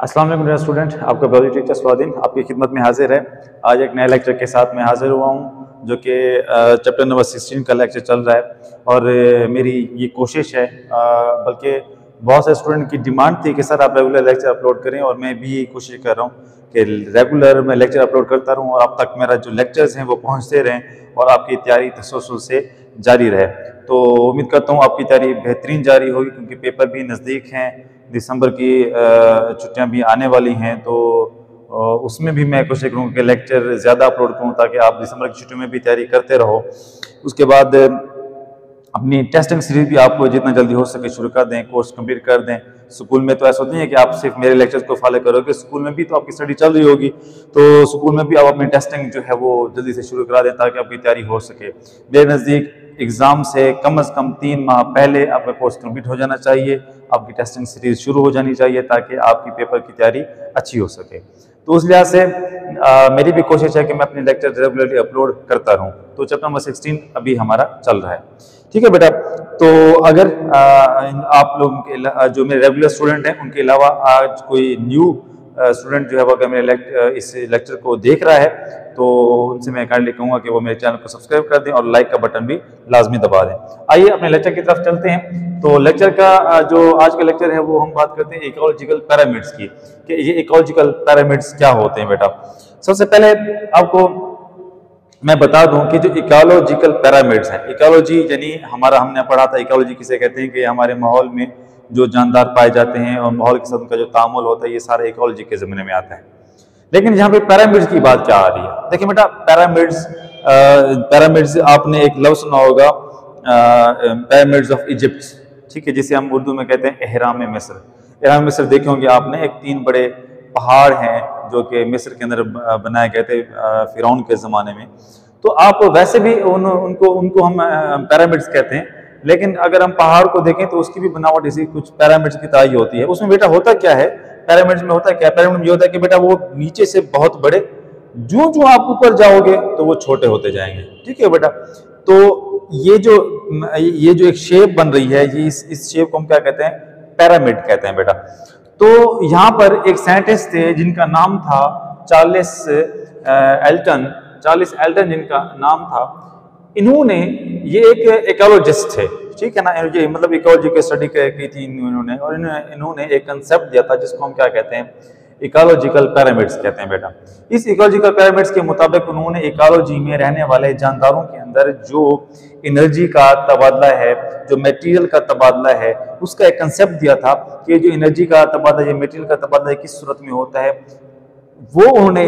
अस्सलाम वालेकुम dear student, आपका बायोलॉजी टीचर स्वादीन आपकी खिदमत में हाजिर है। आज एक नए लेक्चर के साथ मैं हाजिर हुआ हूँ जो कि चैप्टर नंबर 16 का लेक्चर चल रहा है। और मेरी ये कोशिश है, बल्कि बहुत से स्टूडेंट की डिमांड थी कि सर आप रेगुलर लेक्चर अपलोड करें, और मैं भी यही कोशिश कर रहा हूँ कि रेगुलर मैं लेक्चर अपलोड करता रहूँ और अब तक मेरा जो लेक्चर्स हैं वो पहुँचते रहें और आपकी तैयारी तसलसल से जारी रहे। तो उम्मीद करता हूँ आपकी तैयारी बेहतरीन जारी होगी, क्योंकि पेपर भी नज़दीक हैं, दिसंबर की छुट्टियां भी आने वाली हैं। तो उसमें भी मैं कोशिश करूँ कि लेक्चर ज़्यादा अपलोड करूँ ताकि आप दिसंबर की छुट्टियों में भी तैयारी करते रहो। उसके बाद अपनी टेस्टिंग सीरीज भी आपको जितना जल्दी हो सके शुरू कर दें, कोर्स कंप्लीट कर दें। स्कूल में तो ऐसा होती है कि आप सिर्फ मेरे लेक्चर्स को फॉलो करोगे, स्कूल में भी तो आपकी स्टडी चल रही होगी, तो स्कूल में भी आप अपनी टेस्टिंग जो है वो जल्दी से शुरू करा दें ताकि आपकी तैयारी हो सके। मेरे नज़दीक एग्ज़ाम से कम 3 माह पहले आपका कोर्स कंप्लीट हो जाना चाहिए, आपकी टेस्टिंग सीरीज शुरू हो जानी चाहिए ताकि आपकी पेपर की तैयारी अच्छी हो सके। तो उस लिहाज से मेरी भी कोशिश है कि मैं अपने लेक्चर रेगुलरली अपलोड करता रहूँ। तो चैप्टर नंबर 16 अभी हमारा चल रहा है, ठीक है बेटा। तो अगर आप लोग के जो मेरे रेगुलर स्टूडेंट हैं उनके अलावा आज कोई न्यू स्टूडेंट जो है वो अगर मेरे इस लेक्चर को देख रहा है तो उनसे मैं काइंडली कहूँगा कि वो मेरे चैनल को सब्सक्राइब कर दें और लाइक का बटन भी लाजमी दबा दें। आइए अपने लेक्चर की तरफ चलते हैं। तो लेक्चर का जो आज का लेक्चर है वो हम बात करते हैं इकोलॉजिकल पिरामिड्स की, कि ये इकोलॉजिकल पिरामिड्स क्या होते हैं बेटा। सबसे पहले आपको मैं बता दूं कि जो इकोलॉजिकल पिरामिड्स हैं, इकोलॉजी यानी हमने पढ़ा था इकोलॉजी किसे कहते हैं, कि हमारे माहौल में जो जानदार पाए जाते हैं और माहौल के साथ उनका जो तामुल होता है, ये सारा इकोलॉजी के ज़मीने में आता है। लेकिन यहाँ पे पिरामिड्स की बात क्या आ रही है, देखिए बेटा पिरामिड्स आपने एक लफ्ज़ सुना होगा, पिरामिड्स ऑफ इजिप्ट, ठीक है, जिसे हम उर्दू में कहते हैं एहराम मिस्र। एहराम मिस्र देखे होंगे आपने, एक 3 बड़े पहाड़ हैं जो कि मिस्र के अंदर बनाए गए थे फिरौन के ज़माने में। तो आप वैसे भी उनको हम पिरामिड्स कहते हैं, लेकिन अगर हम पहाड़ को देखें तो उसकी भी बनावट इसी कुछ पिरामिड्स की तरह ही होती है। उसमें बेटा होता क्या है, पिरामिड्स में होता क्या है, पिरामिड में ये होता है कि बेटा वो नीचे से बहुत बड़े, जो आप ऊपर जाओगे तो वो छोटे होते जाएंगे, ठीक है बेटा। तो ये जो एक शेप बन रही है, ये इस शेप को हम क्या कहते हैं, पिरामिड कहते हैं बेटा। तो यहाँ पर एक साइंटिस्ट थे जिनका नाम था चार्ल्स एल्टन जिनका नाम था। इन्होंने, ये एक इकोलॉजिस्ट थे, ठीक है ना, ये मतलब इकोलॉजी की स्टडी की थी इन्होंने, और इन्होंने एक कंसेप्ट दिया था जिसको हम क्या कहते हैं, इकोलॉजिकल पिरामिड्स कहते हैं बेटा। इस इकोलॉजिकल पिरामिड्स के मुताबिक उन्होंने इकोलॉजी में रहने वाले जानदारों के अंदर जो एनर्जी का तबादला है, जो मटेरियल का तबादला है, उसका एक कंसेप्ट दिया था कि जो एनर्जी का तबादला, ये मटेरियल का तबादला किस सूरत में होता है, वो उन्होंने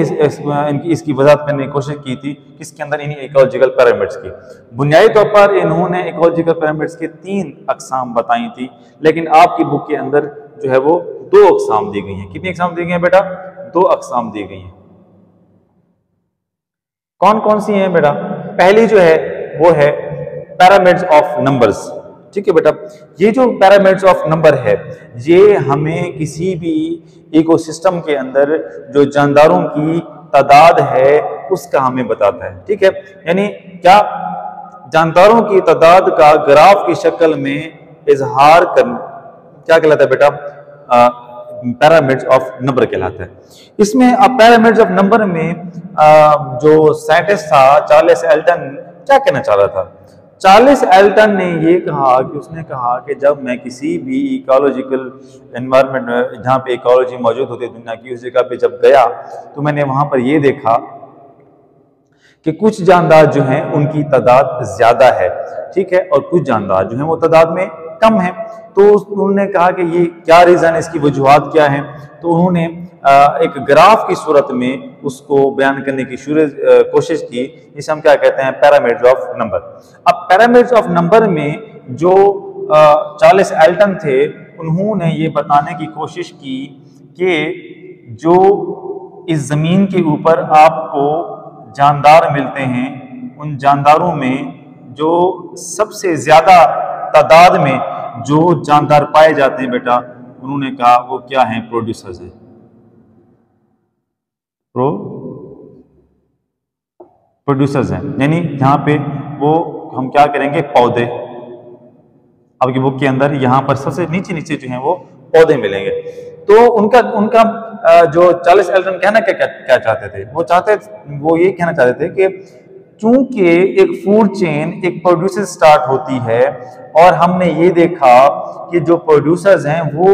इसकी वजाहत करने की कोशिश की थी, किसके अंदर, इन्हीं इकोलॉजिकल पिरामिड्स की। बुनियादी तौर पर इन्होंने इकोलॉजिकल पिरामिड्स के 3 अकसाम बताई थी, लेकिन आपकी बुक के अंदर जो है वो 2 अकसाम दी गई हैं। कितनी अकसाम दी गई हैं बेटा, 2 अकसाम दी गई हैं। कौन कौन सी हैं बेटा, पहली जो है वो है पिरामिड्स ऑफ नंबर्स, ठीक है बेटा। ये जो पिरामिड्स ऑफ नंबर है, ये हमें किसी भी इकोसिस्टम के अंदर जो जानदारों की तादाद है उसका हमें बताता है, ठीक है। यानी क्या, जानदारों की तादाद का ग्राफ की शक्ल में इजहार कर क्या कहलाता है बेटा, पिरामिड्स ऑफ नंबर कहलाता है। इसमें अब पिरामिड्स ऑफ नंबर में जो साइंटिस्ट था चार्ल्स एल्टन, क्या कहना चाह रहा था, चार्ल्स एल्टन ने ये कहा कि उसने कहा कि जब मैं किसी भी इकोलॉजिकल एनवायरनमेंट जहाँ पे इकोलॉजी मौजूद होती है दुनिया की, उस जगह पे जब गया तो मैंने वहाँ पर ये देखा कि कुछ जानदार जो हैं उनकी तादाद ज़्यादा है, ठीक है, और कुछ जानदार जो हैं वो तादाद में कम है। तो उन्होंने कहा कि ये क्या रीज़न है, इसकी वजूहात क्या हैं। तो उन्होंने एक ग्राफ की सूरत में उसको बयान करने की कोशिश की, जिसे हम क्या कहते हैं, पिरामिड्स ऑफ नंबर। अब पिरामिड्स ऑफ नंबर में जो चार्ल्स एल्टन थे, उन्होंने ये बताने की कोशिश की कि जो इस ज़मीन के ऊपर आपको जानदार मिलते हैं, उन जानदारों में जो सबसे ज़्यादा तादाद में जो जानदार पाए जाते हैं बेटा, उन्होंने कहा वो क्या हैं, प्रोड्यूसर्स हैं। प्रोड्यूसर्स हैं, यानी यहाँ पे वो हम क्या करेंगे, पौधे। आपकी बुक के अंदर यहाँ पर सबसे नीचे जो हैं वो पौधे मिलेंगे। तो उनका जो चार्ल्स एल्टन कहना क्या चाहते थे, वो ये कहना चाहते थे कि चूंकि एक फूड चेन एक प्रोड्यूसर स्टार्ट होती है, और हमने ये देखा कि जो प्रोड्यूसर्स हैं वो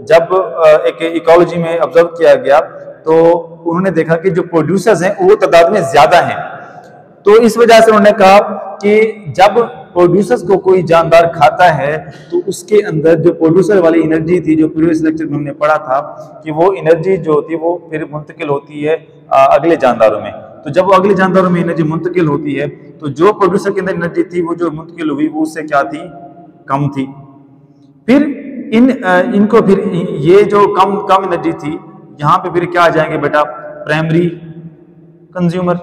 जब एक इकोलॉजी में ऑब्जर्व किया गया तो उन्होंने देखा कि जो प्रोड्यूसर्स हैं वो तादाद में ज्यादा हैं। तो इस वजह से उन्होंने कहा कि जब प्रोड्यूसर्स को कोई जानदार खाता है तो उसके अंदर जो प्रोड्यूसर वाली एनर्जी थी, जो प्रीवियस लेक्चर में हमने पढ़ा था कि वो एनर्जी जो होती है वो फिर मुंतकिल होती है अगले जानदारों में। तो जब वो अगले जानदारों में एनर्जी मुंतकिल होती है तो जो प्रोड्यूसर के अंदर एनर्जी थी वो जो मुंतकिल हुई वो उससे क्या थी, कम थी। फिर इनको फिर ये जो कम एनर्जी थी यहाँ पे फिर क्या आ जाएंगे बेटा, प्राइमरी कंज्यूमर,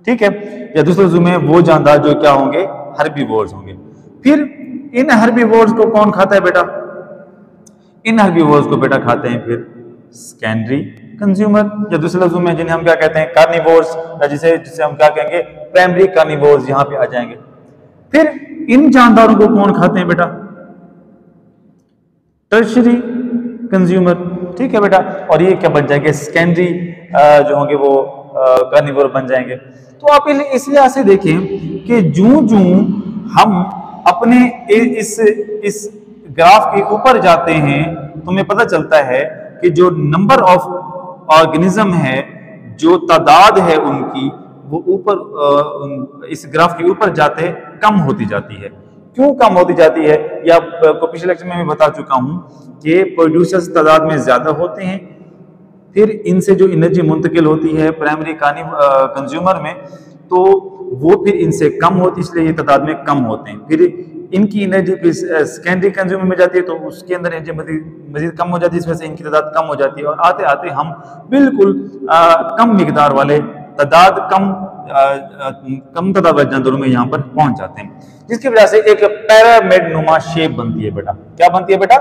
ठीक है, या दूसरे लफ्ज़ों में वो जानदार जो क्या होंगे, हर्बीवोर्स होंगे। फिर इन हर्बीवोर्स को कौन खाता है बेटा, इन हर्बीवोर्स को बेटा खाते हैं फिर सेकेंडरी कंज्यूमर, या दूसरे लफ्ज़ों में जिन्हें हम क्या कहते हैं, कार्निवोर्स, या जिसे हम क्या कहेंगे, प्राइमरी कार्निवोर्स यहाँ पे आ जाएंगे। फिर इन जानदारों को कौन खाते हैं बेटा, टर्शरी कंज्यूमर, ठीक है बेटा, और ये क्या बन जाएंगे, सेकेंडरी जो होंगे वो कार्निवोर बन जाएंगे। तो आप इस लिहाज से देखें कि जूं हम अपने इस ग्राफ के ऊपर जाते हैं तो हमें पता चलता है कि जो नंबर ऑफ ऑर्गेनिज्म है, जो तादाद है उनकी, वो ऊपर इस ग्राफ के ऊपर जाते कम होती जाती है। क्यों कम होती जाती है, या आपको पिछले लेक्चर में मैं बता चुका हूं कि प्रोड्यूसर्स तादाद में ज्यादा होते हैं, फिर इनसे जो एनर्जी मुंतकिल होती है प्राइमरी कंज्यूमर में तो वो फिर इनसे कम होती, इसलिए ये तादाद में कम होते हैं। फिर इनकी एनर्जी फिर सेकेंडरी कंज्यूमर में जाती है तो उसके अंदर एनर्जी मजीद कम हो जाती है, इस वजह से इनकी तादाद कम हो जाती है, और आते आते हम बिल्कुल कम मिकदार वाले तादाद कम तादाद वाले जानवरों में यहाँ पर पहुंच जाते हैं, जिसकी वजह से एक पैरामिड नुमा शेप बनती है बेटा। क्या बनती है बेटा,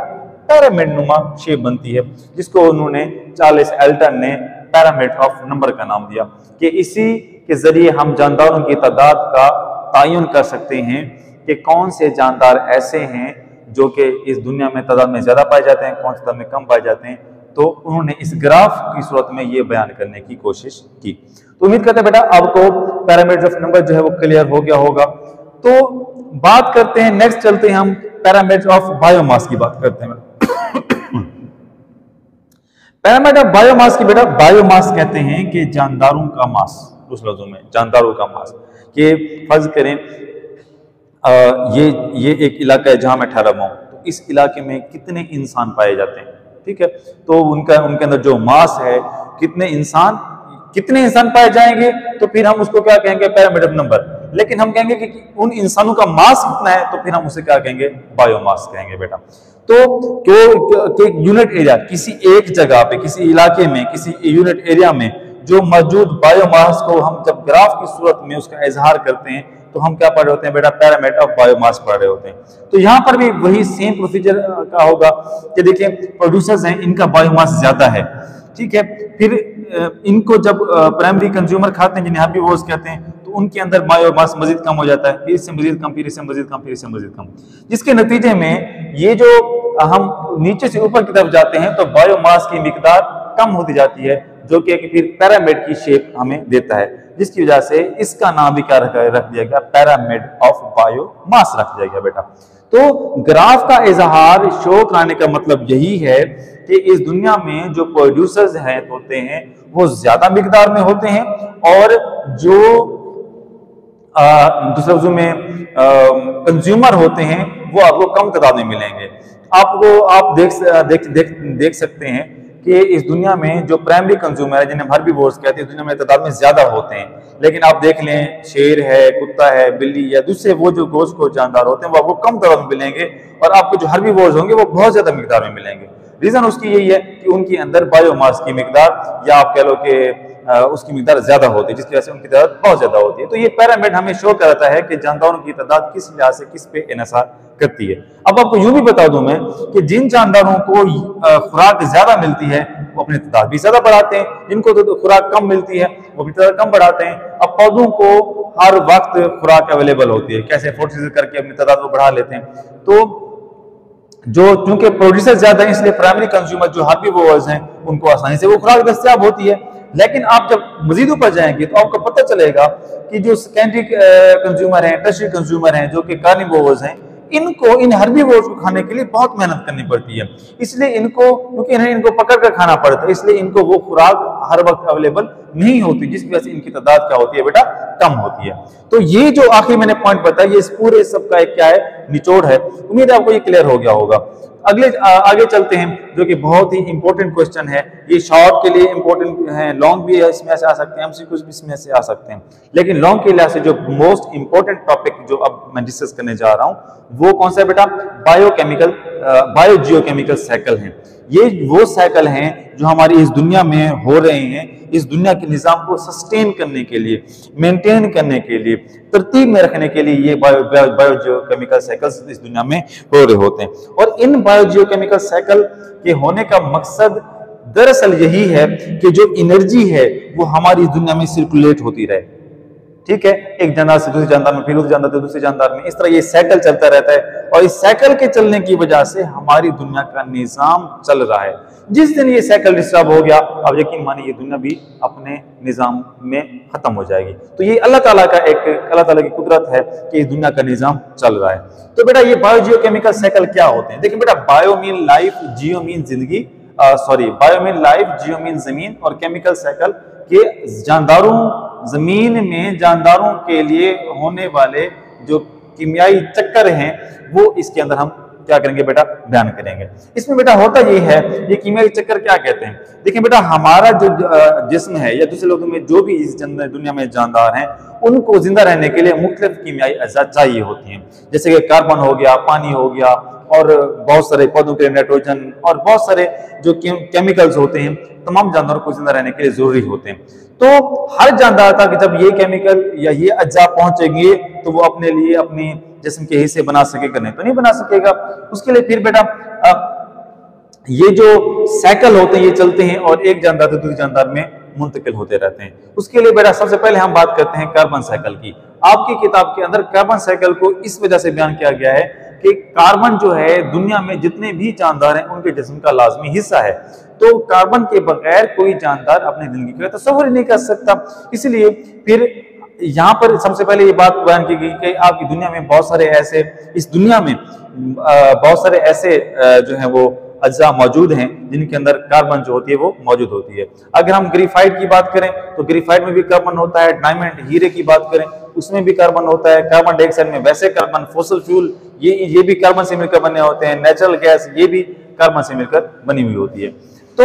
पैरामिड नुमा शेप बनती है, जिसको उन्होंने चार्ल्स एल्टन ने पैरामिड ऑफ नंबर का नाम दिया, कि इसी के जरिए हम जानदारों की तादाद का तयन कर सकते हैं कि कौन से जानदार ऐसे हैं जो कि इस दुनिया में तादाद में ज्यादा पाए जाते हैं, कौन से तादाद में कम पाए जाते हैं। तो उन्होंने इस ग्राफ की सूरत में ये बयान करने की कोशिश की। तो उम्मीद करते हैं बेटा आपको पैरामिड ऑफ नंबर जो है वो क्लियर हो गया होगा। तो बात करते हैं, नेक्स्ट चलते हैं हम पैरामिड ऑफ बायोमास की बात करते हैं। पैरामिड ऑफ बायोमास की बेटा, बायोमास कहते हैं कि जानदारों का मास, उस लफ्जों में जानदारों का मास, कि फर्ज करें ये एक इलाका है जहां मैं ठहरा हुआ हूं, तो इस इलाके में कितने इंसान पाए जाते हैं, ठीक है, तो उनके अंदर जो मास है, कितने इंसान पाए जाएंगे, तो फिर हम उसको क्या कहेंगे, पैरामिड ऑफ नंबर। लेकिन हम कहेंगे कि उन इंसानों का मास कितना है, तो फिर हम उसे क्या कहेंगे, बायोमास कहेंगे बेटा। तो यूनिट एरिया, किसी एक जगह पे, किसी इलाके में, किसी यूनिट एरिया में जो मौजूद बायोमास को हम जब ग्राफ की सूरत में उसका इजहार करते हैं तो हम क्या पढ़ रहे होते हैं बेटा, पैरामिड ऑफ बायोमास पढ़ रहे होते हैं। तो यहाँ पर भी वही सेम प्रोसीजर का होगा कि देखिए प्रोड्यूसर्स हैं, इनका बायोमास ज्यादा है, ठीक है, फिर इनको जब प्राइमरी कंज्यूमर खाते हैं जिन्हें हर्बीवोर्स कहते हैं, तो उनके अंदर बायोमास मजीद कम हो जाता है, फिर इससे मजीद कम, फिर इससे मजीद कम, फिर इससे मजीद कम, जिसके नतीजे में ये जो हम नीचे से ऊपर की तरफ जाते हैं तो बायोमास की मिकदार कम होती जाती है, जो कि फिर पैरामिड की शेप हमें देता है, जिसकी वजह से इसका नाम भी क्या रख दिया गया, पैरामिड ऑफ बायोमास रख दिया गया बेटा। तो ग्राफ का इजहार शो कराने का मतलब यही है कि इस दुनिया में जो प्रोड्यूसर्स होते हैं वो ज्यादा मिकदार में होते हैं, और जो दूसरे लफ्ज़ों में कंज्यूमर होते हैं वो आपको कम तादाद में मिलेंगे। आप देख सकते हैं कि इस दुनिया में जो प्राइमरी कंज्यूमर है, जिन्हें हर्बीवोर्स कहते हैं, इस दुनिया में तादाद में ज्यादा होते हैं, लेकिन आप देख लें शेर है, कुत्ता है, बिल्ली या दूसरे वो जो गोश्त को जानदार होते हैं वो आपको कम तादाद में मिलेंगे, और आपको जो हर्बीवोर्स होंगे वो बहुत ज्यादा मिकदार में मिलेंगे। रीजन उसकी यही है कि उनके अंदर बायोमास की मिकदार, या आप कह लो कि उसकी मिकदार ज्यादा होती है, जिसकी वजह से उनकी तादाद बहुत ज्यादा होती है। तो ये पैरामिड हमें शो कराता है कि जानदारों की तादाद किस लिहाज से किस पे इन्हिसार करती है। अब आपको यूं भी बता दूं मैं कि जिन जानदारों को खुराक ज्यादा मिलती है वो अपनी तादाद भी ज्यादा बढ़ाते हैं, जिनको तो खुराक कम मिलती है वो भी तादाद कम बढ़ाते हैं। अब पौधों को हर वक्त खुराक अवेलेबल होती है, कैसे फोटोसिंथेसिस करके अपनी तादाद को बढ़ा लेते हैं। तो जो क्योंकि प्रोड्यूसर ज्यादा है इसलिए प्राइमरी कंज्यूमर जो हर्बीवोर्स हैं उनको आसानी से वो खुराक दस्तयाब होती है। लेकिन आप जब मजीद ऊपर जाएंगे तो आपको पता चलेगा कि जो सेकेंडरी कंज्यूमर हैं, टर्शियरी कंज्यूमर हैं, जो कि कार्निवोर्स हैं, इनको इन हर्बीवोर्स को खाने के लिए बहुत मेहनत करनी पड़ती है। इसलिए इनको, क्योंकि इनको पकड़ कर खाना पड़ता है, इसलिए इनको वो खुराक हर वक्त अवेलेबल नहीं होती, जिसकी वजह से इनकी तादाद क्या होती है बेटा, कम होती है। तो ये जो आखिरी मैंने पॉइंट बताया, ये इस पूरे सब का एक क्या है, निचोड़ है। उम्मीद है आपको ये क्लियर हो गया होगा। आगे चलते हैं, जो कि बहुत ही इंपॉर्टेंट क्वेश्चन है। ये शॉर्ट के लिए इंपॉर्टेंट है, लॉन्ग भी है, इसमें से आ सकते हैं, एमसीक्यूज भी इसमें से आ सकते हैं। लेकिन लॉन्ग के लिहाज से जो मोस्ट इंपॉर्टेंट टॉपिक जो अब मैं डिस्कस करने जा रहा हूं वो कौन सा है बेटा, बायोजियोकेमिकल साइकिल है। ये वो साइकिल हैं जो हमारी इस दुनिया में हो रहे हैं, इस दुनिया के निजाम को सस्टेन करने के लिए, मेंटेन करने के लिए, तरतीब में रखने के लिए ये बायोजियोकेमिकल साइकिल्स इस दुनिया में हो रहे होते हैं। और इन बायोजियोकेमिकल साइकिल के होने का मकसद दरअसल यही है कि जो एनर्जी है वो हमारी इस दुनिया में सर्कुलेट होती रहे। ठीक है, एक जानदार से दूसरे जानदार में, फिर उस जानदार से दूसरे जानदार में, इस तरह ये साइकिल चलता रहता है। और इस साइकिल के चलने की वजह से हमारी दुनिया का निजाम चल रहा है। जिस दिन ये साइकिल डिस्टर्ब हो गया, अब यकीन मानिए ये दुनिया भी अपने निजाम में खत्म हो जाएगी। तो ये अल्लाह ताला की कुदरत है कि इस दुनिया का निजाम चल रहा है। तो बेटा ये बायोजियोकेमिकल साइकिल क्या होते हैं? देखिए बेटा, बायो मीन लाइफ, जियो मीन जिंदगी, बायो मीन लाइफ, जियो मीन जमीन, और केमिकल साइकिल के जानदारों, जमीन में जानदारों के लिए होने वाले जो कीमियाई चक्कर हैं वो इसके अंदर हम क्या करेंगे बेटा, बयान करेंगे। इसमें बेटा होता ये है, ये कीमियाई चक्कर क्या कहते हैं? देखिए बेटा, हमारा जो जिस्म है या दूसरे लोगों में जो भी इस दुनिया में जानदार हैं, उनको जिंदा रहने के लिए मुख्तलिफ कीमियाई अज्जा चाहिए होती हैं। जैसे कि कार्बन हो गया, पानी हो गया, और बहुत सारे पौधों के नाइट्रोजन, और बहुत सारे जो केमिकल्स होते हैं तमाम जानवरों को जिंदा रहने के लिए जरूरी होते हैं। तो हर जानदार तक जब ये केमिकल या ये अज्जा पहुंचेंगे तो वो अपने लिए अपने जिस्म के हिस्से बना सकेगा, नहीं तो नहीं बना सकेगा। उसके लिए फिर बेटा ये जो साइकिल होते हैं ये चलते हैं और एक जानदार से दूसरे जानदार में मुंतकिल होते रहते हैं। उसके लिए बेटा सबसे पहले हम बात करते हैं कार्बन साइकिल की। आपकी किताब के अंदर कार्बन साइकिल को इस वजह से बयान किया गया है कि कार्बन जो है दुनिया में जितने भी जानदार हैं उनके जिस्म का लाजमी हिस्सा है। तो कार्बन के बगैर कोई जानदार अपनी जिंदगी का तस्वीर ही नहीं कर सकता। इसलिए फिर यहाँ पर सबसे पहले ये बात बयान की गई कि आपकी दुनिया में बहुत सारे ऐसे, इस दुनिया में बहुत सारे ऐसे जो है वो अज्जा मौजूद हैं जिनके अंदर कार्बन जो होती है वो मौजूद होती है। अगर हम ग्रेफाइट की बात करें तो ग्रेफाइट में भी कार्बन होता है। डायमंड, हीरे की बात करें उसमें भी कार्बन होता है। कार्बन डाइऑक्साइड में वैसे कार्बन, फॉसिल फ्यूल ये भी कार्बन से मिलकर बने होते हैं। नेचुरल गैस ये भी कार्बन से मिलकर बनी हुई होती है। तो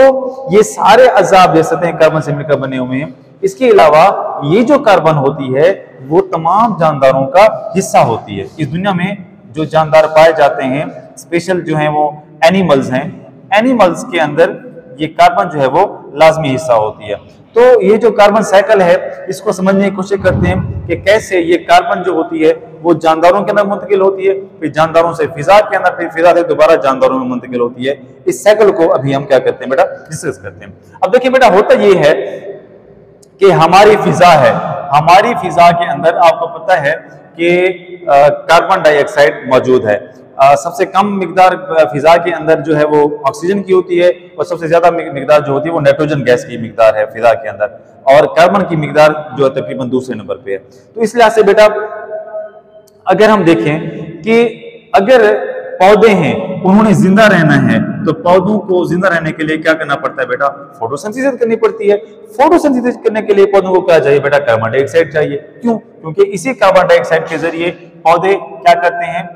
ये सारे अज्जा आप देख सकते हैं कार्बन से मिलकर बने हुए हैं। इसके अलावा ये जो कार्बन होती है वो तमाम जानदारों का हिस्सा होती है। इस दुनिया में जो जानदार पाए जाते हैं, स्पेशल जो है वो एनिमल्स हैं, एनिमल्स के अंदर ये कार्बन जो है वो लाजमी हिस्सा होती है। तो ये जो कार्बन साइकिल है इसको समझने की कोशिश करते हैं कि कैसे ये कार्बन जो होती है वो जानदारों के अंदर मुंतकिल होती है, फिर जानदारों से फिजा के अंदर, फिर फिजा से दोबारा जानदारों में मुंतकिल होती है। इस साइकिल को अभी हम क्या करते हैं बेटा, डिस्कस करते हैं। अब देखिए बेटा, होता ये है कि हमारी फिजा है, हमारी फिजा के अंदर आपको पता है कि कार्बन डाइऑक्साइड मौजूद है। सबसे कम मिकदार फिजा के अंदर जो है वो ऑक्सीजन की होती है, और सबसे ज्यादा मिकदार जो होती है वो नाइट्रोजन गैस की मिकदार है फिजा के अंदर, और कार्बन की मिकदार जो है तकरीबन दूसरे नंबर पे है। तो इस लिहाज से बेटा अगर हम देखें कि अगर पौधे हैं उन्होंने जिंदा रहना है तो पौधों को जिंदा रहने के लिए क्या करना पड़ता है बेटा, फोटोसिंथेसिस करनी पड़ती है। फोटोसिंथेसिस करने के लिए पौधों को क्या चाहिए बेटा, कार्बन डाइऑक्साइड चाहिए। क्यों? क्योंकि इसी कार्बन डाइऑक्साइड के जरिए पौधे क्या करते हैं,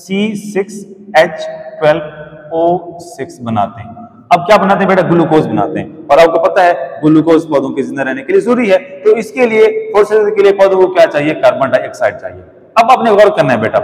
C6H12O6 बनाते हैं। अब क्या बनाते हैं बेटा, ग्लूकोज बनाते हैं। और आपको पता है ग्लूकोज पौधों के जिंदा रहने के लिए जरूरी है। तो इसके लिए फोटोसिंथेसिस के लिए पौधों को क्या चाहिए, कार्बन डाइऑक्साइड चाहिए। अब आपने गौर करना है बेटा,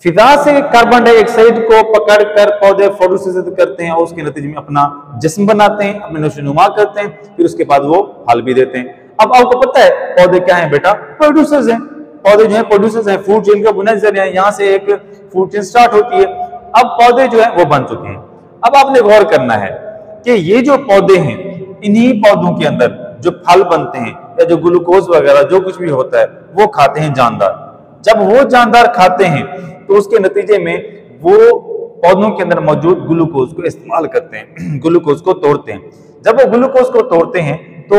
फिजा से कार्बन डाइऑक्साइड को पकड़कर पौधे फोटोसिंथेसिस करते हैं और उसके नतीजे में अपना जिस्म बनाते हैं, अपने नशोनुमा करते हैं, फिर उसके बाद वो फल भी देते हैं। अब आपको पता है पौधे क्या हैं बेटा, प्रोड्यूसर्स हैं। पौधे जो है प्रोड्यूसर्स हैं, फूड चेन का बुनियादी जरिया है, यहाँ से एक फूड चेन स्टार्ट होती है। अब पौधे जो है वो बन चुके हैं। अब आपने गौर करना है कि ये जो पौधे हैं, इन्हीं पौधों के अंदर जो फल बनते हैं या जो ग्लूकोज वगैरह जो कुछ भी होता है वो खाते हैं जानदार। जब वो जानदार खाते हैं तो उसके नतीजे में वो पौधों के अंदर मौजूद ग्लूकोज को इस्तेमाल करते हैं, ग्लूकोज को तोड़ते हैं। जब वो ग्लूकोज को तोड़ते हैं तो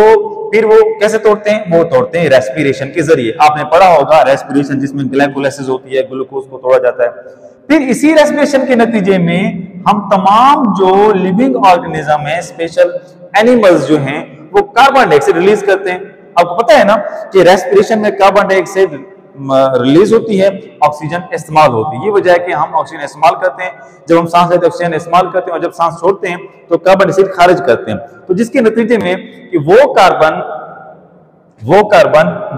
फिर वो कैसे तोड़ते हैं? वो तोड़ते हैं रेस्पिरेशन के जरिए। आपने पढ़ा होगा रेस्पिरेशन, जिसमें ग्लाइकोलाइसिस होती है, ग्लूकोज को तोड़ा जाता है। फिर इसी रेस्पिरेशन के नतीजे में हम तमाम जो लिविंग ऑर्गेनिज्म है, स्पेशल एनिमल्स जो हैं, वो कार्बन डाइऑक्साइड रिलीज करते हैं। आपको पता है ना कि रेस्पिरेशन में कार्बन डाइऑक्साइड रिलीज होती है, ऑक्सीजन इस्तेमाल होती है। ये वजह है कि हम ऑक्सीजन इस्तेमाल करते हैं, जब हम सांस लेते हैं ऑक्सीजन इस्तेमाल करते हैं, और जब सांस छोड़ते हैं तो कार्बन डाइऑक्साइड खारिज करते हैं। तो जिसके नतीजे में कि वो कार्बन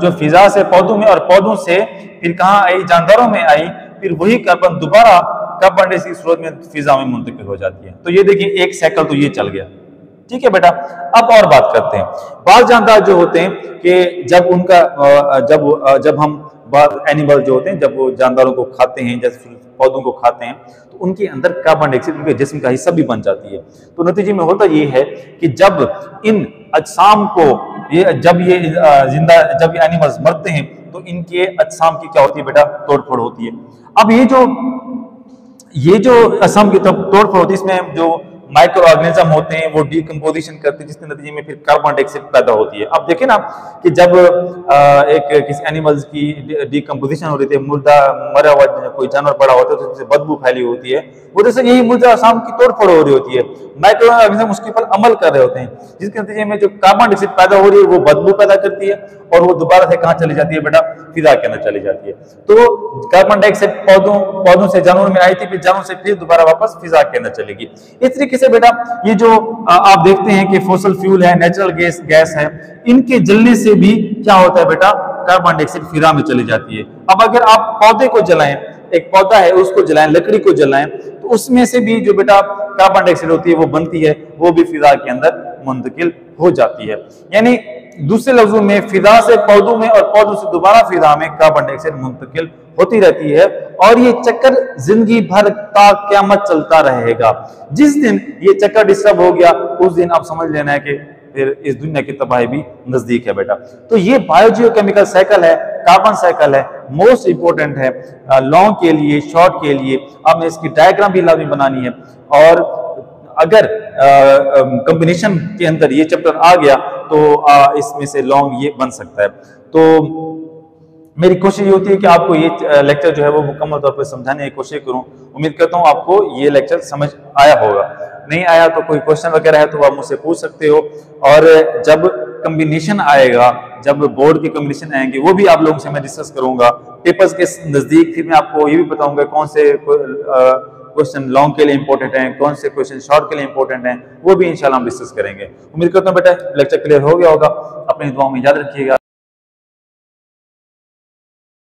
जो फिजा से पौधों में और पौधों से फिर कहाँ आई? जानदारों में आई। फिर वही कार्बन दोबारा कार्बन डाइऑक्साइड के स्रोत में फिजा में मुंतकिल हो जाती है। तो ये देखिए एक साइकिल तो ये चल गया। ठीक है बेटा, अब और बात करते हैं। बाल जानदार जो होते हैं कि जब उनका जब हम एनिमल जो होते हैं, जब वो जानदारों को खाते हैं, जैसे पौधों को खाते हैं, तो उनके अंदर कार्बन डाइऑक्साइड उनके जिस्म का हिस्सा भी बन जाती है। तो नतीजे में होता ये है कि जब इन अजसाम को जब ये एनिमल्स मरते हैं तो इनके अजसाम की क्या होती है बेटा? तोड़फोड़ होती है। अब ये जो अजसाम की तोड़फोड़ होती है, इसमें जो माइक्रो ऑर्गेनिज्म होते हैं वो डिकम्पोजिशन करते हैं, जिसके नतीजे में फिर कार्बन डाइऑक्साइड पैदा होती है। अब देखें ना कि जब किसी एनिमल्स की डिकम्पोजिशन हो रही थी, मुर्दा मरा हुआ कोई जानवर पड़ा होता है तो उससे बदबू फैली होती है, वो जैसे यही मुर्दा अजसाम की तोड़फोड़ हो रही होती है, माइक्रो ऑर्गेनिज्म उसके ऊपर अमल कर रहे होते हैं, जिसके नतीजे में जो कार्बन डाइऑक्साइड पैदा हो रही है वो बदबू पैदा करती है, और वो दोबारा से कहाँ चली जाती है बेटा? फिजा के अंदर चली जाती है। तो कार्बन डाइऑक्साइड पौधों से जानवरों में आई थी, फिर जानवरों से फिर दोबारा वापस फिजा के अंदर चलेगी। इस तरीके से बेटा ये जो आप देखते हैं कि फॉसिल फ्यूल है, नेचुरल गैस है, इनके जलने से भी क्या होता है बेटा? कार्बन डाइऑक्साइड फिजा में चली जाती है। अब अगर आप पौधे को जलाएं, एक पौधा है उसको जलाएं, लकड़ी को जलाएं, तो उसमें से भी जो बेटा कार्बन डाइऑक्साइड होती है वो बनती है, वो भी फिजा के अंदर मुंतकिल हो जाती है। यानी दूसरे लफ्जों में फिजा से पौधों में और पौधों से दोबारा फिजा में कार्बन डाइऑक्साइड मुंतकिल होती रहती है, और ये चक्कर जिंदगी भर तक क़यामत चलता रहेगा। जिस दिन ये चक्कर डिस्टर्ब हो गया उस दिन आप समझ लेना है कि फिर इस दुनिया की तबाही भी नजदीक है बेटा। तो ये बायोजियोकेमिकल साइकिल है, कार्बन साइकिल है, मोस्ट इंपोर्टेंट है लॉन्ग के लिए, शॉर्ट के लिए। अब इसकी डायग्राम भी लाजमी बनानी है, और अगर कॉम्बिनेशन के अंदर ये चैप्टर आ गया तो इसमें से लॉन्ग ये बन सकता है। तो मेरी कोशिश ये होती है कि आपको ये लेक्चर जो है वो मुकम्मल तौर पर समझाने की कोशिश करूं। उम्मीद करता हूं आपको ये लेक्चर समझ आया होगा। नहीं आया तो कोई क्वेश्चन वगैरह है तो आप मुझसे पूछ सकते हो, और जब कॉम्बिनेशन आएगा, जब बोर्ड के कॉम्बिनेशन आएंगे, वो भी आप लोगों से मैं डिस्कस करूंगा पेपर्स के नजदीक। फिर मैं आपको ये भी बताऊंगा कौन से क्वेश्चन लॉन्ग के लिए इंपॉर्टेंट हैं, कौन से क्वेश्चन शॉर्ट के लिए इंपॉर्टेंट हैं, वो भी इंशाल्लाह हम डिस्कस करेंगे। उम्मीद करता हूं बेटा लेक्चर क्लियर हो गया होगा। अपनी दुआओं में याद रखिएगा।